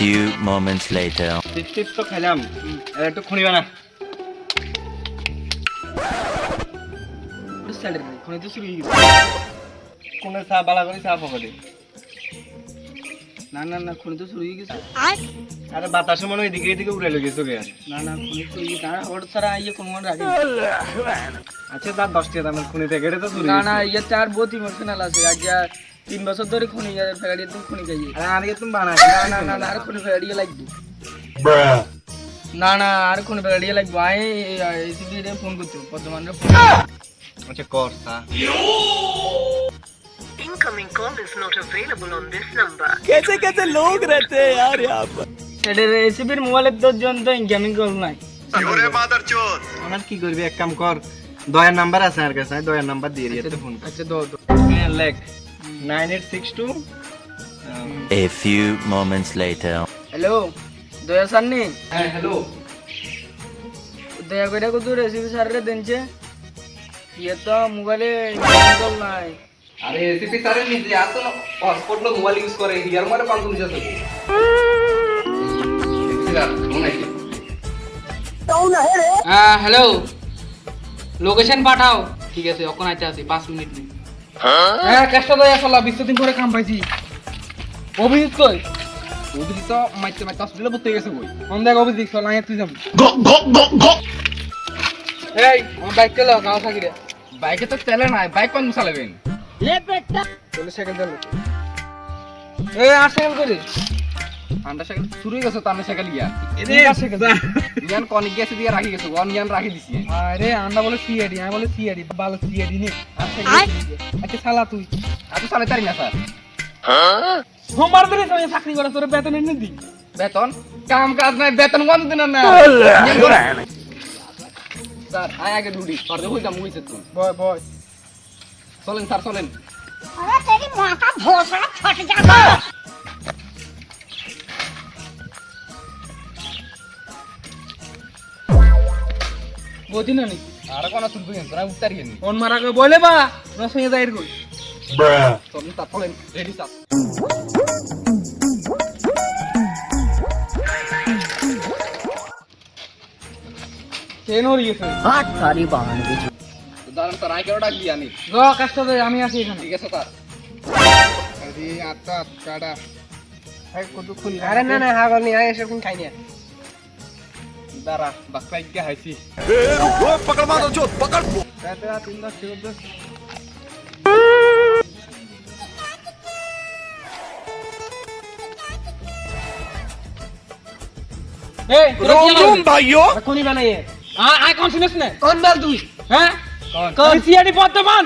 few moments later. Chips তো খেলাম, একটু খুনিবা না। খুনি তো শুরু হয়ে গেছে। খুনে চা বালা করে চা পকেটে। না না না, খুনি তো শুরু হয়ে গেছে। আরে বাতাসে মনে হয় এদিকে এদিকে উড়ে লেগেছে গে। না না, খুনি শুরু হয়ে গেছে। আর ওর ছাড়া ইয়ে কোনো রাখে। আচ্ছা তার 10 টাকা দামের খুনি থেকে এটা তো শুরু। না না, ইয়ে তার বহুত ইমোশনাল আছে। আজ 3 বছর ধরে খুনি ফেগাড়ি তুমি খুনি খাইয়ে। আরে তুমি বানাই। না না না না, আর খুনি ফেগাড়ি লাগবে। না না, আর খুনি ফেগাড়ি লাগবে। আই এসিবি রে ফোন করতে বর্তমান রে ফোন। আচ্ছা কর চা। Incoming call is not available on this number. कैसे कैसे लोग रहते हैं यार यहाँ पर। এটা এসিবির মোবাইলের 10 জন তো গেমিং কল নাই। আমার কি করবি, এক কাম কর, দয়ার নাম্বার আছে আর কাছে, দয়ার নাম্বার দিয়ে দিতে ফোন। আচ্ছা দাও। হ্যাঁ লেখ 9862। A few moments later. Hello দয়া সান্নি, হ্যাঁ হ্যালো। দয়া করে কত রেসিপি স্যারের দেনছে। ইয়ে তো মোবাইলে গেমিং কল নাই। আরে এসিপি স্যারের নিজে এত হটস্পট লোক মোবাইল ইউজ করে ইয়ার মারে 5 আছে হ্যাঁ হ্যালো, লোকেশন পাঠাও। ঠিক আছে, এখন আইতে আসি 5 মিনিট। হ্যাঁ চেষ্টা দয়া চলা, 20 দিন পরে কাম পাইছি। অভিজিৎ কই? অভিজিৎ তো মাইতে মাইতে হসপিটালে ভর্তি হয়ে গেছে কই। ফোন দেখ অভিজিৎ, চল আগে তুই যাবি। এই আমার বাইক চালাও, গাঁও থাকি রে। বাইকে তো তেলে নাই, বাইক কোন চালাবেন? চলে সেকেন্ড চালাও। এই আর সেকেন্ড করে আন্ডার সাইকেল শুরু হয়ে গেছে, তার সাইকেল ইয়া সেকেন্ড। ইয়ান কনিক গেছে দিয়ে রাখি গেছে, ওয়ান ইয়ান রাখি দিছি। আরে আন্ডা বলে সিআইডি, আমি বলে সিআইডি, ভালো সিআইডি নে। আচ্ছা শালা তুই এত চালাই তারি না স্যার। সোমবার দিনে তুই চাকরি করে, তোর বেতন এনে দি। বেতন কাম কাজ নাই, বেতন কোন দিন না স্যার। আয় আগে ডুডি আর হই কাম হইছে তো। বয় বয় চলেন স্যার চলেন। अरे तेरी माँ का भोसड़ा फट जाएगा। বুঝি না নি আর কোন শুনবো কেন তোরা উত্তর গেনি। ফোন মারা কে বলে বা না সঙ্গে যাইর কই। চলেন স্যার চলেন, রেডি স্যার। কেন হই গেছে? তো দাঁড়ান স্যার, আয় কেন ডাক দিয়ে আনি। গ কষ্ট দে, আমি আছি এখানে। ঠিক আছে স্যার। আরে আত্তা কাটা এই কত খুলি। আরে না না, হাগল নি, আয় এসে কোন খাই নি। দাঁড়া বাক্কা ইকে হাইছি। पकड़ मारो जो पकड़। রাতে 3-10 সেকেন্ড। এই रोम रोम भाइयों। কোনি বানাইয়ে আয় কোন শুনিস না? কোন বল তুই? হ্যাঁ কোন সিআইডি বর্তমান?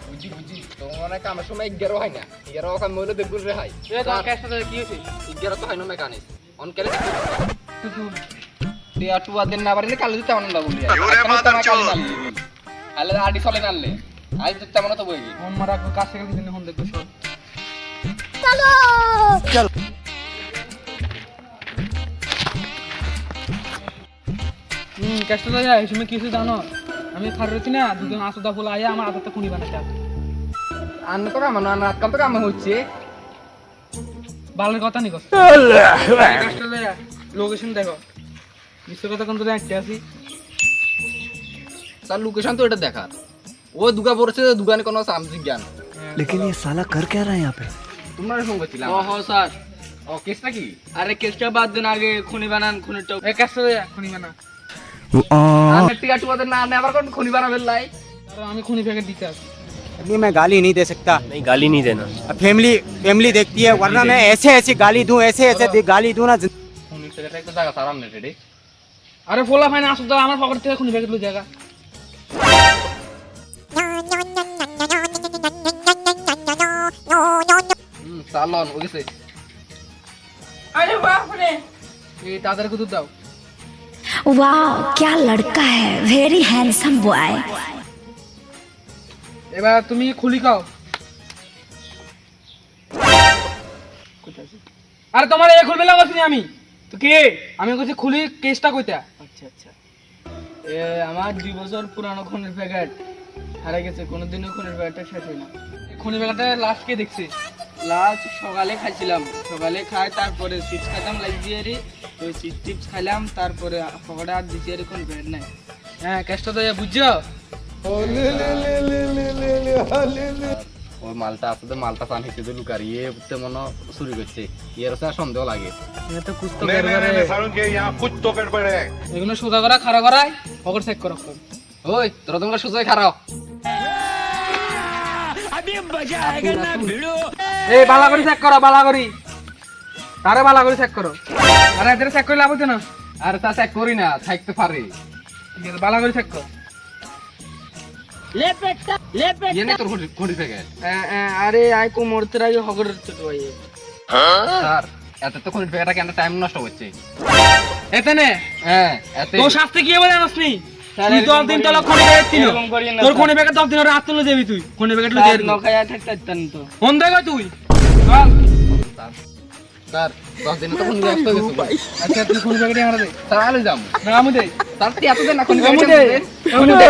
বুঝি বুঝি তো মনে কামের সময় 11 হয় না, 11 কাম মইলো দেখুন রে হাই। এ তো কেসটা কি হইছে? 11 তো হয় না মেকানিক অন করে তুই আর টুয়া দিন না পারিলে কাল দিতে আনন্দ বলি। ওরে মাদার চল আলে আডি চলে নালে আজ তো তেমন তো বইবি। ফোন মারা কাছে গেলি দিন ফোন দেখতে সব। কেসটা যায় তুমি কিছু জানো? আমি খারছি না, দুজন আসুদা ফুল আয়া আমার আদরটা খুনি বানাতে আছে। আন্ন তো কাম না আজকাল তো কাম হচ্ছে বালের কথা নি কস। কেসটা যায় লোকেশন দেখো। বিশ্ব কথা কোন তো দেখতে আসি। তার লোকেশন তো এটা দেখার। ও দুগা পড়ছে, দুগানে কোনো সামথিং জ্ঞান। लेकिन ये साला कर क्या रहा है यहाँ पे। তোমরা ফোন করছিলাম। ও হো স্যার। ও কেসটা কি? আরে কেসটা বাদ দেন, আগে খুনি বানান। খুনিটা এই কেসটা যায় খুনি বানা। আমি টিকা টুয়া দিন না আনে আবার কোন খুনি বানাবে লাই। আর আমি খুনি ফেকে দিতে আসি। नहीं मैं गाली नहीं दे सकता। नहीं गाली नहीं देना। फैमिली देखती है, वरना मैं ऐसे ऐसी गाली दूं, ऐसे ऐसे गाली दूं ना। খুনি থেকে একটা জায়গা সারাম নে রেডি। আরে ফোলা ফাইন আসুদা আমার পকেট থেকে খুনি ফেকে দিল জায়গা। চালন ও গেছে। আরে বাপ রে, এই তাদের কত দাও। वाह क्या लड़का है, वेरी हैंडसम बॉय। এবার তুমি খুলি খাও। আরে তোমার এই খুলবে লাগছিনি আমি তো কি? আমি কইছি খুলি কেসটা কইতা। আচ্ছা আচ্ছা, এ আমার 2 বছর পুরানো খুনের প্যাকেট হারা গেছে, কোনোদিনও খুনের প্যাকেটটা শেষ হয় না। খনি ব্যাগটা লাস্ট কে দেখছে? লাস্ট সকালে খাইছিলাম, সকালে খাই তারপরে চিপস খাইতাম লাগিয়ে রে, তো চিপস খাইলাম তারপরে পকেটে আর দিছি এখন বেড নাই। হ্যাঁ কেষ্ট তো বুঝছো? ওই মালটা আসলে মালটা পান হিসেবে লুকারিয়ে উঠতে মনে চুরি করছে, এর সাথে সন্দেহ লাগে। এটা তো কুছ তো করবারে এগুলো সোজা করা খাড়া করায় পকেট চেক করো। ওই তোরা তোমরা সুযোগ খারাও। এই বালা করে চেক করো, বালা করি তারে বালা করে চেক করো। আরে এদের চেক করে লাভ হচ্ছে না। আর তা চেক করি না, থাকতে পারে। ঠিক আছে বালা করে চেক কর। ইয়ে তোর ঘড়ি থেকে আরে আই কোমরতে আগে হগরের ছোট ভাই। স্যার এত তো খনি থেকে কেন টাইম নষ্ট হচ্ছে? এতে নে হ্যাঁ এতে তোর শাস্তি কি হবে জানাস নি? তুই 10 দিন তোলা খনি ব্যাগ ছিল, তোর খনি ব্যাগে 10 দিন রাত তুলে যাবি তুই। খনি ব্যাগে তুলে যাবি নখায়া থাকতাম তো। ফোন দেখ তুই চল। স্যার 10 দিন তো খনি ব্যস্ত গেছে ভাই। আচ্ছা তুই খনি ব্যাগটি আমরা দে। স্যার আলে যাম। না আমু দে। স্যার তুই এত দিন না খনি আমু ব্যস্ত দে। আমু দে।